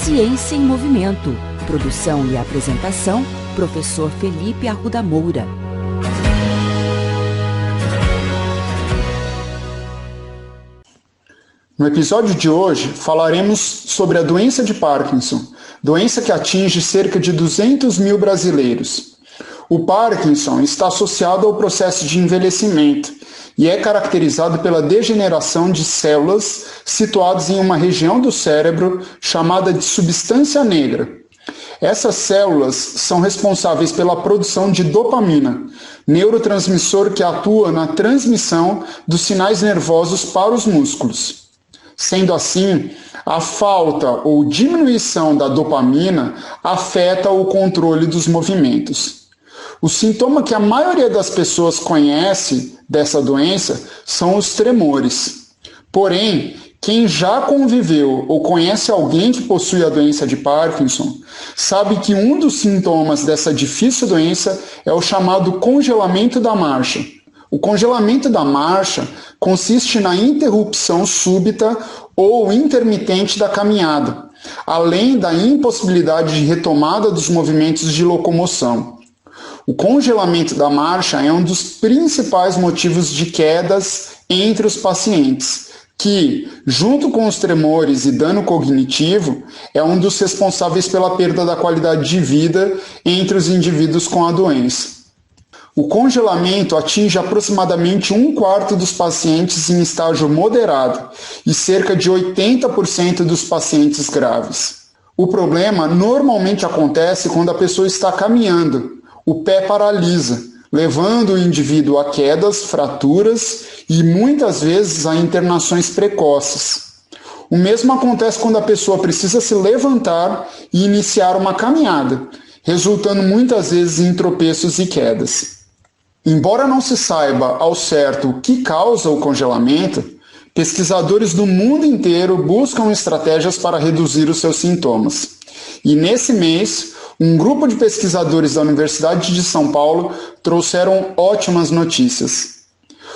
Ciência em Movimento. Produção e apresentação, professor Felipe Arruda Moura. No episódio de hoje, falaremos sobre a doença de Parkinson, doença que atinge cerca de 200 mil brasileiros. O Parkinson está associado ao processo de envelhecimento e é caracterizado pela degeneração de células situadas em uma região do cérebro chamada de substância negra. Essas células são responsáveis pela produção de dopamina, neurotransmissor que atua na transmissão dos sinais nervosos para os músculos. Sendo assim, a falta ou diminuição da dopamina afeta o controle dos movimentos. O sintoma que a maioria das pessoas conhece dessa doença são os tremores. Porém, quem já conviveu ou conhece alguém que possui a doença de Parkinson, sabe que um dos sintomas dessa difícil doença é o chamado congelamento da marcha. O congelamento da marcha consiste na interrupção súbita ou intermitente da caminhada, além da impossibilidade de retomada dos movimentos de locomoção. O congelamento da marcha é um dos principais motivos de quedas entre os pacientes, que, junto com os tremores e dano cognitivo, é um dos responsáveis pela perda da qualidade de vida entre os indivíduos com a doença. O congelamento atinge aproximadamente 1/4 dos pacientes em estágio moderado e cerca de 80% dos pacientes graves. O problema normalmente acontece quando a pessoa está caminhando. O pé paralisa, levando o indivíduo a quedas, fraturas e muitas vezes a internações precoces. O mesmo acontece quando a pessoa precisa se levantar e iniciar uma caminhada, resultando muitas vezes em tropeços e quedas. Embora não se saiba ao certo o que causa o congelamento, pesquisadores do mundo inteiro buscam estratégias para reduzir os seus sintomas. E nesse mês, um grupo de pesquisadores da Universidade de São Paulo trouxeram ótimas notícias.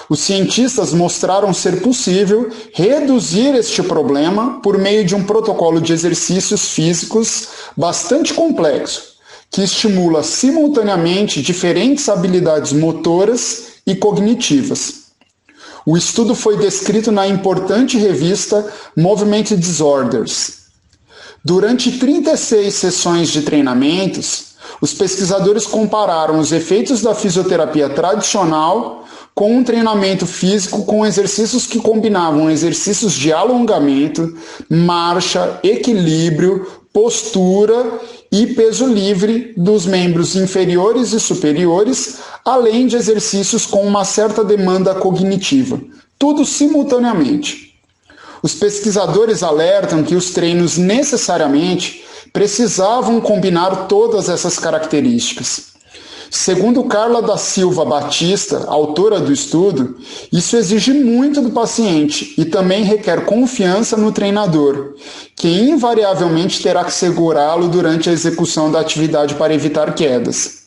Os cientistas mostraram ser possível reduzir este problema por meio de um protocolo de exercícios físicos bastante complexo, que estimula simultaneamente diferentes habilidades motoras e cognitivas. O estudo foi descrito na importante revista Movement Disorders. Durante 36 sessões de treinamentos, os pesquisadores compararam os efeitos da fisioterapia tradicional com um treinamento físico com exercícios que combinavam exercícios de alongamento, marcha, equilíbrio, postura e peso livre dos membros inferiores e superiores, além de exercícios com uma certa demanda cognitiva, tudo simultaneamente. Os pesquisadores alertam que os treinos necessariamente precisavam combinar todas essas características. Segundo Carla da Silva Batista, autora do estudo, isso exige muito do paciente e também requer confiança no treinador, que invariavelmente terá que segurá-lo durante a execução da atividade para evitar quedas.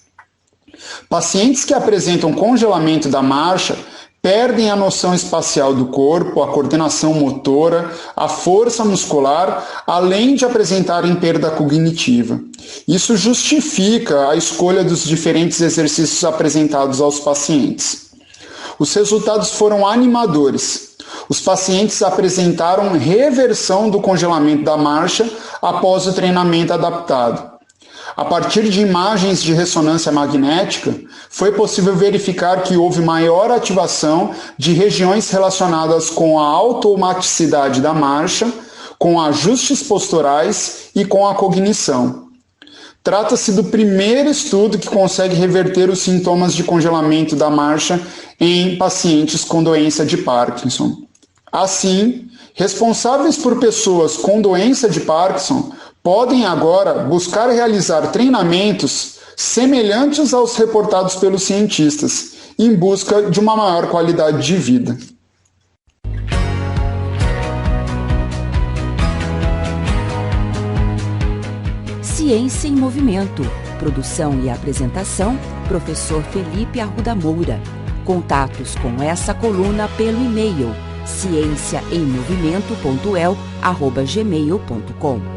Pacientes que apresentam congelamento da marcha perdem a noção espacial do corpo, a coordenação motora, a força muscular, além de apresentarem perda cognitiva. Isso justifica a escolha dos diferentes exercícios apresentados aos pacientes. Os resultados foram animadores. Os pacientes apresentaram reversão do congelamento da marcha após o treinamento adaptado. A partir de imagens de ressonância magnética, foi possível verificar que houve maior ativação de regiões relacionadas com a automaticidade da marcha, com ajustes posturais e com a cognição. Trata-se do primeiro estudo que consegue reverter os sintomas de congelamento da marcha em pacientes com doença de Parkinson. Assim, responsáveis por pessoas com doença de Parkinson podem agora buscar realizar treinamentos semelhantes aos reportados pelos cientistas, em busca de uma maior qualidade de vida. Ciência em Movimento. Produção e apresentação, professor Felipe Arruda Moura. Contatos com essa coluna pelo e-mail cienciaemmovimento.el@gmail.com.